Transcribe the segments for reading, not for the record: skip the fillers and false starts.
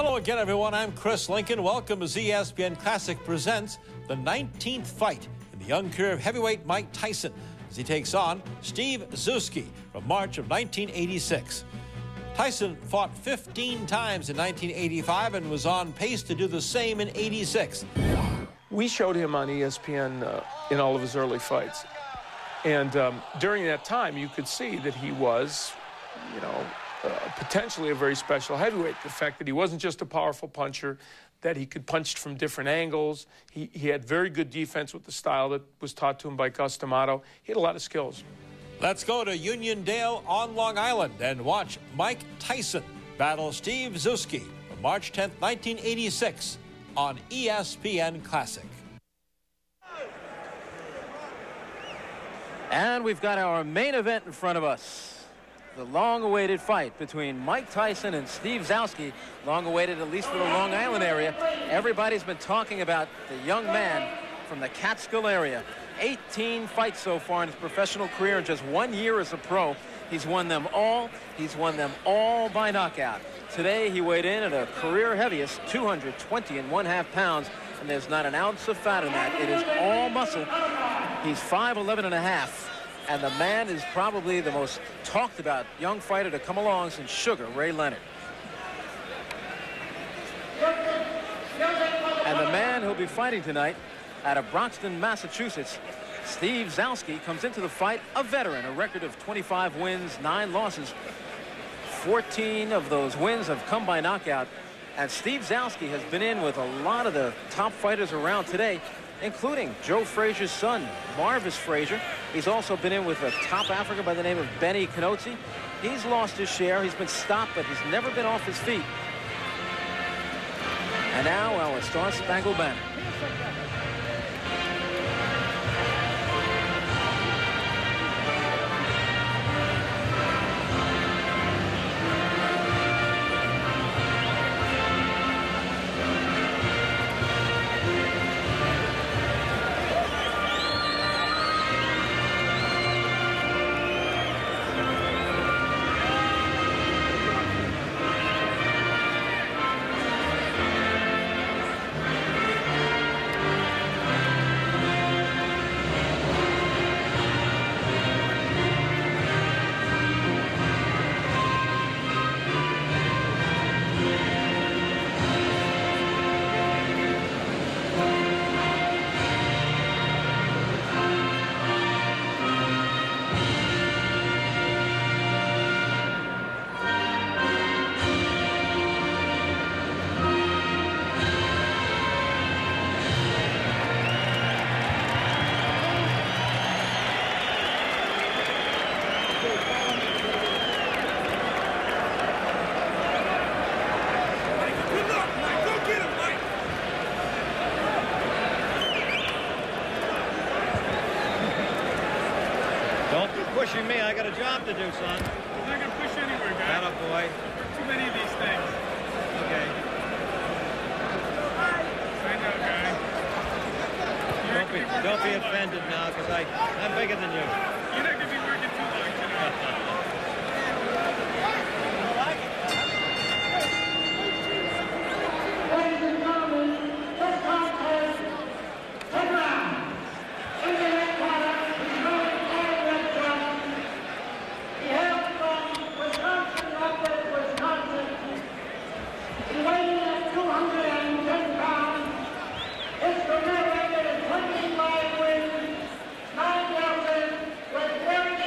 Hello again, everyone. I'm Chris Lincoln. Welcome as ESPN Classic presents the 19th fight in the young career of heavyweight Mike Tyson as he takes on Steve Zouski from March of 1986. Tyson fought 15 times in 1985 and was on pace to do the same in 86. We showed him on ESPN in all of his early fights. And during that time, you could see that he was, potentially a very special heavyweight. The fact that he wasn't just a powerful puncher, that he could punch from different angles. He had very good defense with the style that was taught to him by Gus D'Amato. He had a lot of skills. Let's go to Uniondale on Long Island and watch Mike Tyson battle Steve Zouski on March 10th, 1986 on ESPN Classic. And we've got our main event in front of us. The long-awaited fight between Mike Tyson and Steve Zouski. Long-awaited, at least for the Long Island area. Everybody's been talking about the young man from the Catskill area. 18 fights so far in his professional career in just 1 year as a pro. He's won them all. He's won them all by knockout. Today he weighed in at a career heaviest 220.5 pounds, and there's not an ounce of fat in that. It is all muscle. He's 5'11.5". And the man is probably the most talked about young fighter to come along since Sugar Ray Leonard. And the man who'll be fighting tonight out of Broxton, Massachusetts, Steve Zouski, comes into the fight a veteran, a record of 25 wins, 9 losses. 14 of those wins have come by knockout. And Steve Zouski has been in with a lot of the top fighters around today, including Joe Frazier's son, Marvis Frazier. He's also been in with a top African by the name of Benny Canozzi. He's lost his share. He's been stopped, but he's never been off his feet. And now our Star Spangled Banner. Pushing me, I got a job to do, son. I'm not gonna push you anywhere, guy. Atta boy. Too many of these things. Okay. I know, guy. Don't be offended now, because I'm bigger than you. You're not gonna be working too long tonight. With very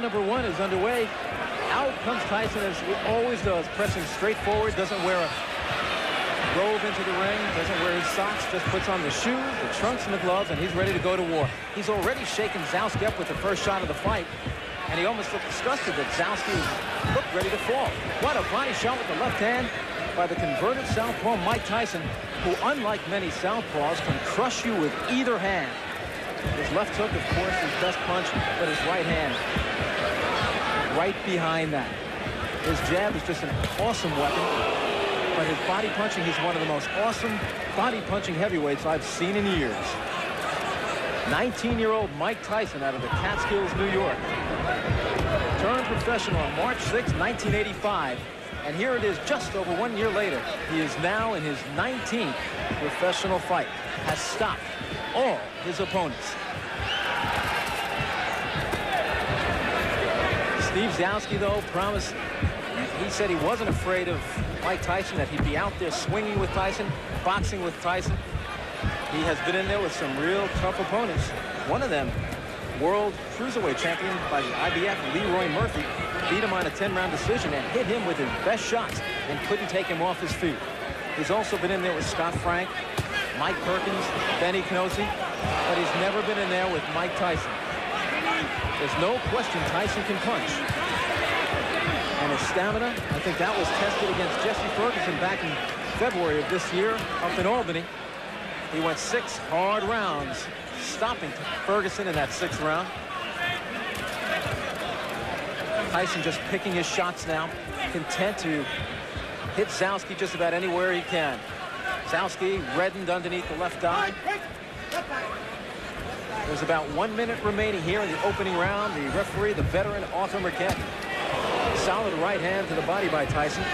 number one is underway. Out comes Tyson, as he always does, pressing straight forward, doesn't wear a robe into the ring, doesn't wear his socks, just puts on the shoes, the trunks, and the gloves, and he's ready to go to war. He's already shaken Zowski up with the first shot of the fight, and he almost looked disgusted that Zowski looked ready to fall. What a body shot with the left hand by the converted southpaw Mike Tyson, who, unlike many southpaws, can crush you with either hand. His left hook, of course, his best punch, but his right hand right behind that. His jab is just an awesome weapon, but his body punching, he's one of the most awesome body punching heavyweights I've seen in years. 19-year-old Mike Tyson out of the Catskills, New York. Turned professional on March 6, 1985. And here it is just over 1 year later. He is now in his 19th professional fight. Has stopped all his opponents. Steve Zowski, though, promised, he said he wasn't afraid of Mike Tyson, that he'd be out there swinging with Tyson, boxing with Tyson. He has been in there with some real tough opponents. One of them, world cruiserweight champion by the IBF, Leroy Murphy, beat him on a 10-round decision and hit him with his best shots and couldn't take him off his feet. He's also been in there with Scott Frank, Mike Perkins, Benny Knossi, but he's never been in there with Mike Tyson. There's no question Tyson can punch. And his stamina, I think that was tested against Jesse Ferguson back in February of this year up in Albany. He went 6 hard rounds, stopping Ferguson in that 6th round. Tyson just picking his shots now, content to hit Zowski just about anywhere he can. Zowski reddened underneath the left eye. There's about 1 minute remaining here in the opening round. The referee, the veteran Arthur Mercant. Solid right hand to the body by Tyson.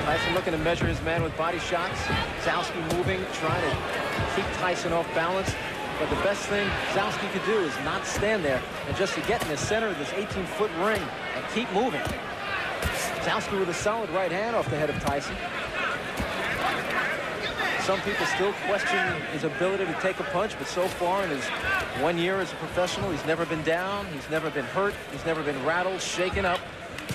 Tyson looking to measure his man with body shots. Zowski moving, trying to keep Tyson off balance. But the best thing Zowski could do is not stand there and just to get in the center of this 18-foot ring and keep moving. Zowski with a solid right hand off the head of Tyson. Some people still question his ability to take a punch, but so far in his 1 year as a professional, he's never been down, he's never been hurt, he's never been rattled, shaken up.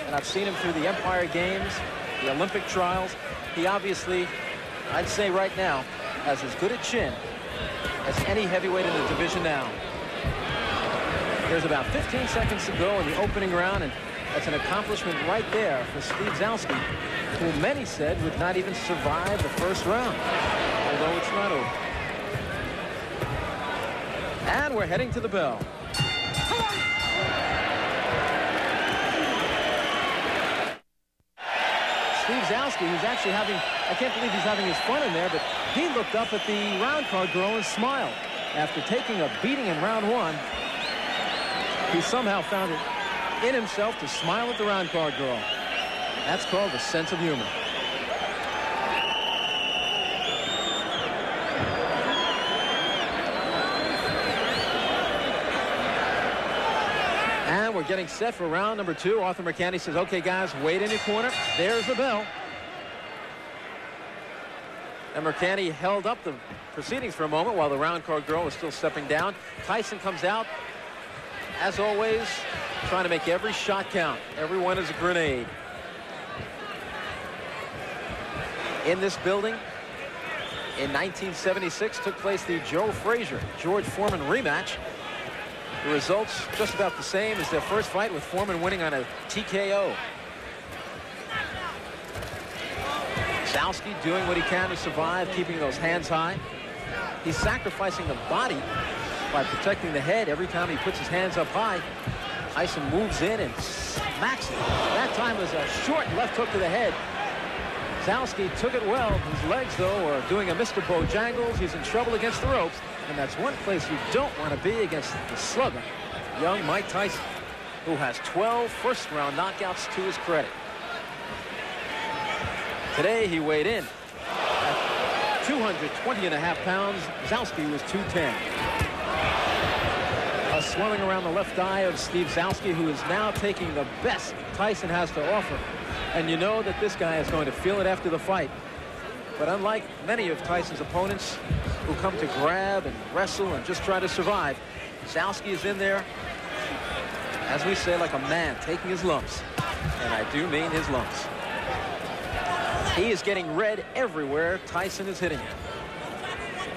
And I've seen him through the Empire Games, the Olympic trials. He obviously, I'd say right now, has as good a chin as any heavyweight in the division now. There's about 15 seconds to go in the opening round, and that's an accomplishment right there for Steve Zowski, who many said would not even survive the first round, although it's not over. And we're heading to the bell. Steve Zowski, who's actually having, I can't believe he's having his fun in there, but he looked up at the round card girl and smiled. After taking a beating in round 1, he somehow found it in himself to smile at the round card girl. That's called a sense of humor. And we're getting set for round number 2. Arthur Mercant says, okay, guys, wait in your corner. There's the bell. And Mercant held up the proceedings for a moment while the round card girl was still stepping down. Tyson comes out, as always, trying to make every shot count. Every one is a grenade. In this building, in 1976, took place the Joe Frazier, George Foreman rematch. The results just about the same as their first fight, with Foreman winning on a TKO. Zowski doing what he can to survive, keeping those hands high. He's sacrificing the body by protecting the head every time he puts his hands up high. Tyson moves in and smacks it. That time was a short left hook to the head. Zowski took it well. His legs, though, are doing a Mr. Bojangles. He's in trouble against the ropes, and that's one place you don't want to be against the slugger, young Mike Tyson, who has 12 first-round knockouts to his credit. Today, he weighed in at 220.5 pounds. Zowski was 210. A swelling around the left eye of Steve Zowski, who is now taking the best Tyson has to offer. And you know that this guy is going to feel it after the fight. But unlike many of Tyson's opponents who come to grab and wrestle and just try to survive, Zowski is in there as we say, like a man taking his lumps. And I do mean his lumps. He is getting red everywhere Tyson is hitting him.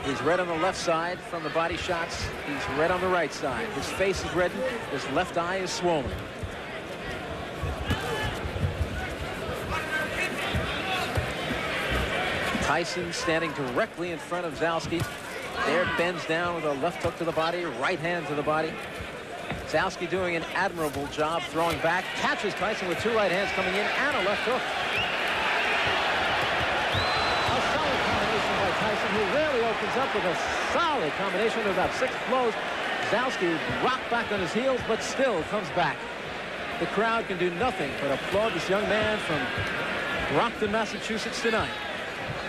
He's red on the left side from the body shots. He's red on the right side. His face is reddened. His left eye is swollen. Tyson standing directly in front of Zalski. There, bends down with a left hook to the body, right hand to the body. Zalski doing an admirable job throwing back. Catches Tyson with 2 right hands coming in and a left hook. A solid combination by Tyson, who rarely opens up with a solid combination of about 6 blows. Zalski rocked back on his heels, but still comes back. The crowd can do nothing but applaud this young man from Brockton, Massachusetts tonight,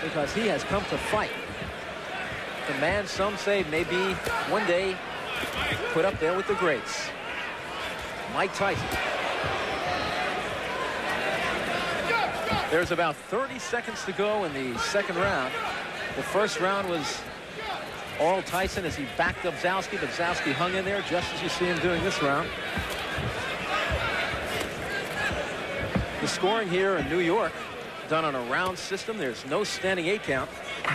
because he has come to fight. The man, some say, may be one day put up there with the greats. Mike Tyson. There's about 30 seconds to go in the second round. The first round was all Tyson as he backed up Zalski, but Zalski hung in there just as you see him doing this round. The scoring here in New York, done on a round system. There's no standing 8 count.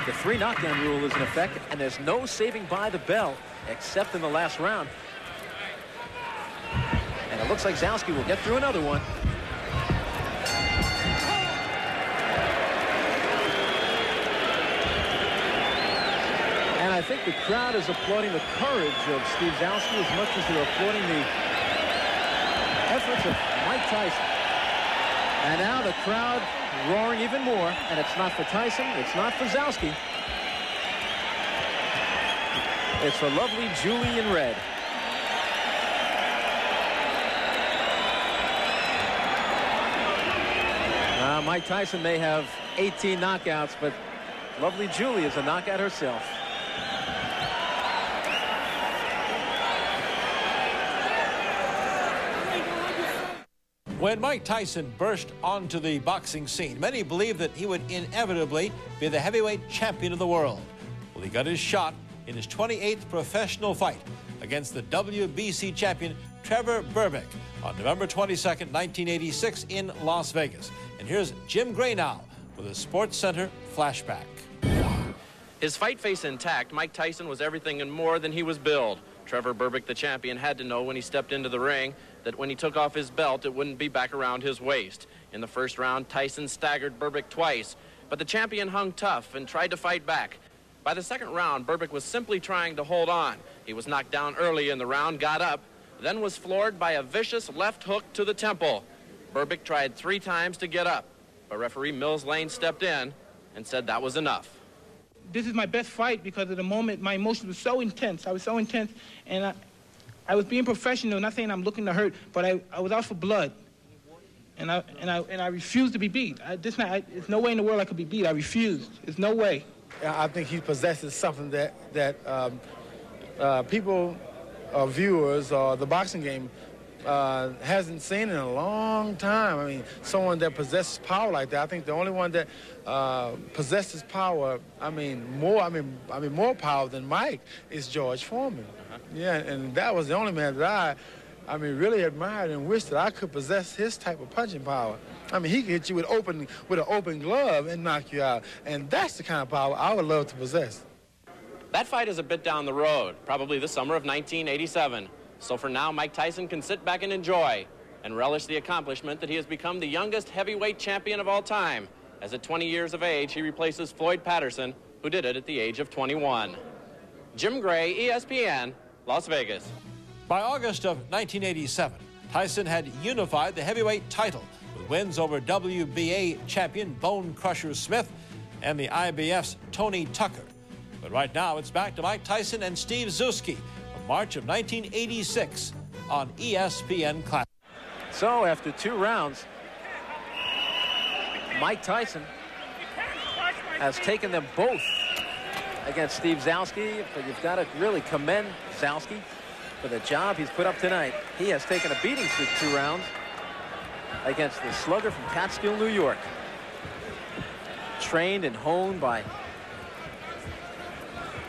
The 3 knockdown rule is in effect, and there's no saving by the bell except in the last round. And it looks like Zalski will get through another one. And I think the crowd is applauding the courage of Steve Zalski as much as they're applauding the efforts of Mike Tyson. And now the crowd roaring even more, and it's not for Tyson, it's not for Zalski. It's for lovely Julie in red. Mike Tyson may have 18 knockouts, but lovely Julie is a knockout herself. When Mike Tyson burst onto the boxing scene, many believed that he would inevitably be the heavyweight champion of the world. Well, he got his shot in his 28th professional fight against the WBC champion Trevor Berbick on November 22nd, 1986 in Las Vegas. And here's Jim Gray now with a Sports Center flashback. His fight face intact, Mike Tyson was everything and more than he was billed. Trevor Berbick, the champion, had to know when he stepped into the ring that when he took off his belt, it wouldn't be back around his waist. In the first round, Tyson staggered Berbick twice, but the champion hung tough and tried to fight back. By the second round, Berbick was simply trying to hold on. He was knocked down early in the round, got up, then was floored by a vicious left hook to the temple. Berbick tried 3 times to get up, but referee Mills Lane stepped in and said that was enough. This is my best fight because at the moment my emotions were so intense. I was so intense, and I was being professional, not saying I'm looking to hurt, but I was out for blood, and I refused to be beat. There's no way in the world I could be beat. I refused. There's no way. I think he possesses something that people, viewers, or the boxing game hasn't seen in a long time. I mean, someone that possesses power like that. I think the only one that possesses power, more power than Mike is George Foreman. Yeah, and that was the only man that I really admired and wished that I could possess his type of punching power. I mean, he could hit you with an open glove and knock you out, and that's the kind of power I would love to possess. That fight is a bit down the road, probably the summer of 1987. So for now, Mike Tyson can sit back and enjoy and relish the accomplishment that he has become the youngest heavyweight champion of all time, as at 20 years of age, he replaces Floyd Patterson, who did it at the age of 21. Jim Gray, ESPN, Las Vegas. By August of 1987, Tyson had unified the heavyweight title with wins over WBA champion Bone Crusher Smith and the IBF's Tony Tucker. But right now, it's back to Mike Tyson and Steve Zalski from March of 1986 on ESPN Classic. So after 2 rounds, Mike Tyson has taken them both against Steve Zalski, but you've got to really commend Zalski for the job he's put up tonight. He has taken a beating through 2 rounds against the slugger from Catskill, New York. Trained and honed by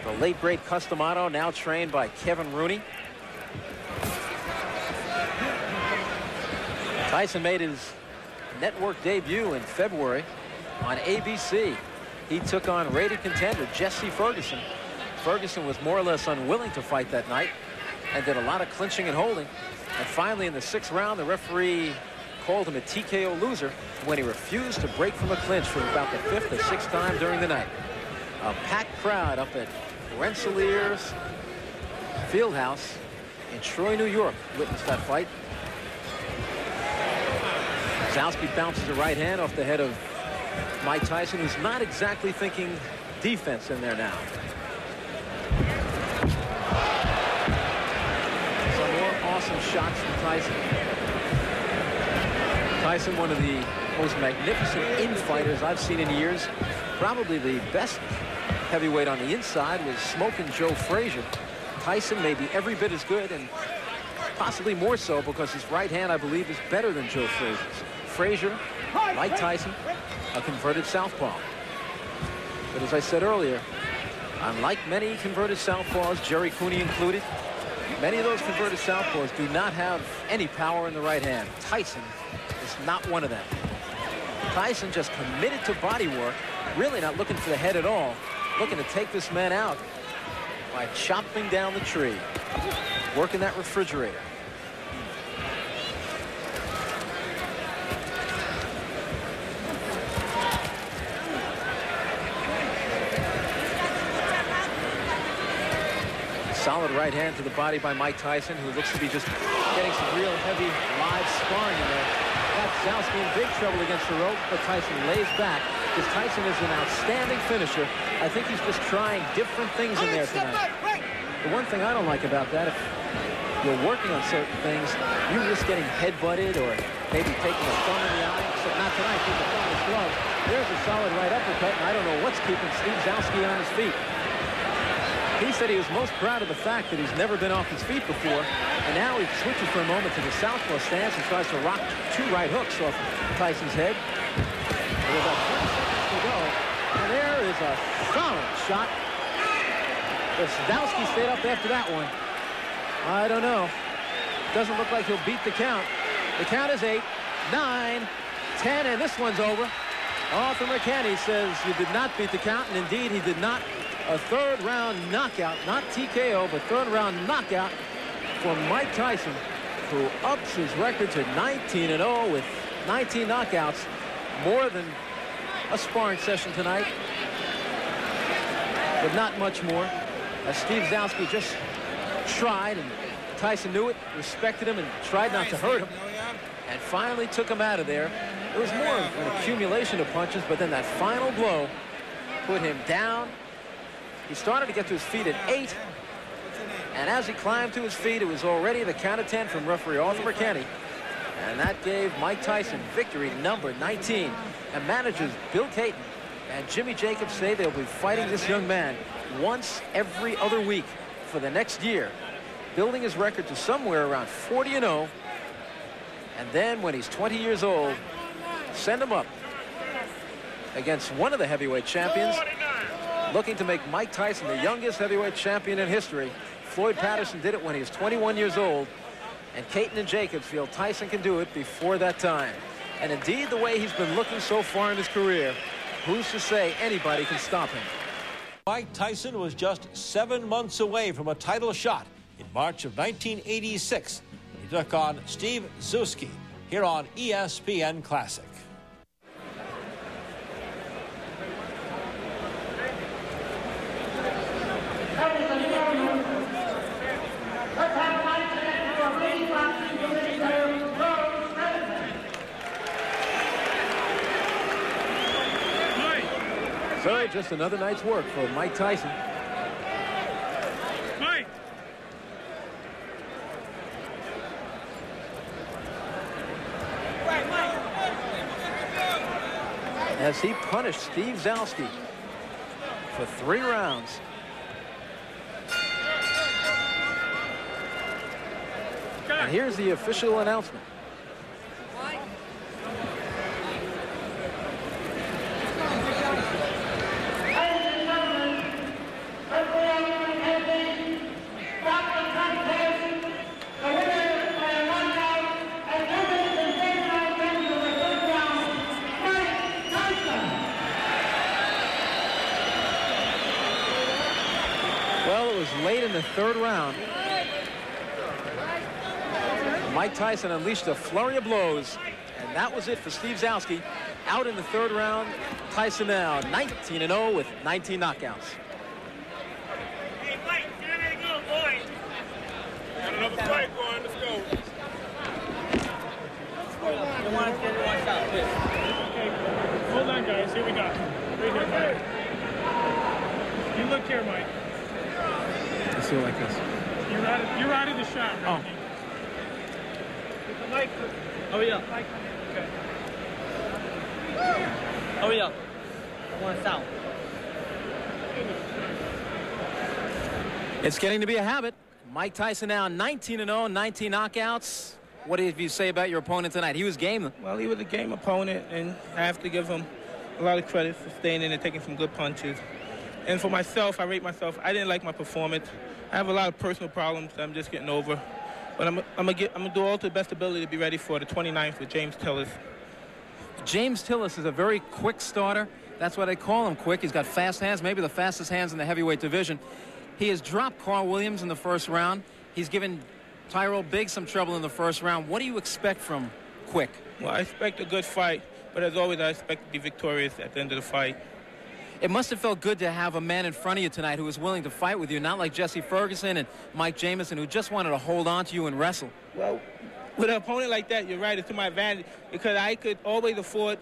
the late great Customato, now trained by Kevin Rooney. Tyson made his network debut in February on ABC. He took on rated contender Jesse Ferguson. Ferguson was more or less unwilling to fight that night and did a lot of clinching and holding. And finally, in the 6th round, the referee called him a TKO loser when he refused to break from a clinch for about the 5th or 6th time during the night. A packed crowd up at Rensselaer's Fieldhouse in Troy, New York, witnessed that fight. Zalski bounces a right hand off the head of Mike Tyson, who's not exactly thinking defense in there now. Some more awesome shots from Tyson. Tyson, one of the most magnificent infighters I've seen in years. Probably the best heavyweight on the inside was Smoking Joe Frazier. Tyson may be every bit as good, and possibly more so because his right hand, I believe, is better than Joe Frazier's. Frazier, like Tyson, a converted southpaw. But as I said earlier, unlike many converted southpaws, Jerry Cooney included, many of those converted southpaws do not have any power in the right hand. Tyson is not one of them. Tyson just committed to body work, really not looking for the head at all, looking to take this man out by chopping down the tree, working that refrigerator. Solid right hand to the body by Mike Tyson, who looks to be just getting some real heavy live sparring in there. Got Zalski in big trouble against the rope, but Tyson lays back because Tyson is an outstanding finisher. I think he's just trying different things in there tonight. The one thing I don't like about that, if you're working on certain things, you risk getting head-butted or maybe taking a thumb in the eye. Except not tonight, keep the thumb in his glove. There's a solid right uppercut, and I don't know what's keeping Steve Zalski on his feet. He said he was most proud of the fact that he's never been off his feet before, and now he switches for a moment to the southpaw stance and tries to rock 2 right hooks off Tyson's head. With about 20 seconds to go, and there is a solid shot. If Zalski stayed up after that one, I don't know. Doesn't look like he'll beat the count. The count is 8, 9, 10, and this one's over. Arthur McKenney says you did not beat the count, and indeed he did not. A 3rd round knockout, not TKO, but 3rd round knockout for Mike Tyson, who ups his record to 19-0 with 19 knockouts, more than a sparring session tonight, but not much more. As Steve Zalski just tried, and Tyson knew it, respected him, and tried not to hurt him, and finally took him out of there. It was more of an accumulation of punches, but then that final blow put him down. He started to get to his feet at 8, and as he climbed to his feet, it was already the count of 10 from referee Arthur McKenney, and that gave Mike Tyson victory number 19. And managers Bill Caton and Jimmy Jacobs say they'll be fighting this young man once every other week for the next year, building his record to somewhere around 40-0, and then when he's 20 years old, send him up against one of the heavyweight champions, looking to make Mike Tyson the youngest heavyweight champion in history. Floyd Patterson did it when he was 21 years old, and Caton and Jacobs feel Tyson can do it before that time. And indeed, the way he's been looking so far in his career, who's to say anybody can stop him? Mike Tyson was just 7 months away from a title shot in March of 1986 when he took on Steve Zalski here on ESPN Classic. So just another night's work for Mike Tyson. Mike! As he punished Steve Zalski for 3 rounds. And here's the official announcement. third round. Mike Tyson unleashed a flurry of blows, and that was it for Steve Zalski. Out in the third round, Tyson now 19-0 with 19 knockouts. Hey, Mike, you're ready to go, boy. Got another fight going. Let's go. You want to get it one shot, please. Okay, hold on, guys. Here we go. Right here, Mike. You look here, Mike. Let's do it like this. You're out of the shot, right? Oh. Mike. Oh, yeah. Mike. Okay. Oh, yeah. One south. It's getting to be a habit. Mike Tyson now 19-0, 19 knockouts. What did you say about your opponent tonight? He was game. Well, he was a game opponent, and I have to give him a lot of credit for staying in and taking some good punches. And for myself, I rate myself. I didn't like my performance. I have a lot of personal problems that I'm just getting over. But I'm gonna do all to the best ability to be ready for the 29th with James Tillis. James Tillis is a very quick starter. That's why they call him quick. He's got fast hands, maybe the fastest hands in the heavyweight division. He has dropped Carl Williams in the first round. He's given Tyrell Biggs some trouble in the first round. What do you expect from Quick? Well, I expect a good fight, but as always, I expect to be victorious at the end of the fight. It must have felt good to have a man in front of you tonight who was willing to fight with you, not like Jesse Ferguson and Mike Jamison, who just wanted to hold on to you and wrestle. Well, with an opponent like that, you're right, it's to my advantage, because I could always afford,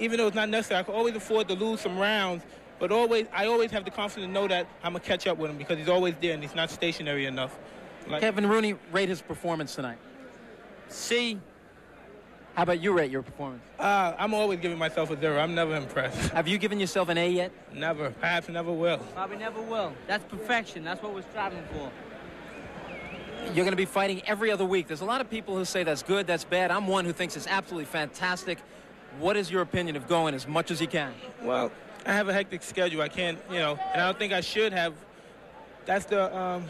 even though it's not necessary, I could always afford to lose some rounds, but I always have the confidence to know that I'm going to catch up with him, because he's always there and he's not stationary enough. Kevin Rooney, rate his performance tonight. C. How about you rate your performance? I'm always giving myself a 0. I'm never impressed. Have you given yourself an A yet? Never. Perhaps never will. Probably never will. That's perfection. That's what we're striving for. You're going to be fighting every other week. There's a lot of people who say that's good, that's bad. I'm one who thinks it's absolutely fantastic. What is your opinion of going as much as you can? Well, I have a hectic schedule. I can't, and I don't think I should have. That's the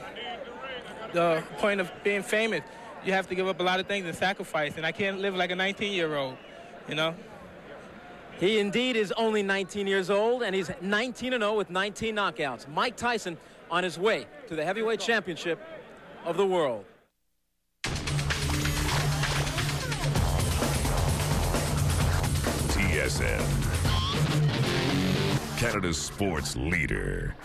point of being famous. You have to give up a lot of things and sacrifice, and I can't live like a 19-year-old, He indeed is only 19 years old, and he's 19-0 with 19 knockouts. Mike Tyson on his way to the heavyweight championship of the world. TSN, Canada's sports leader.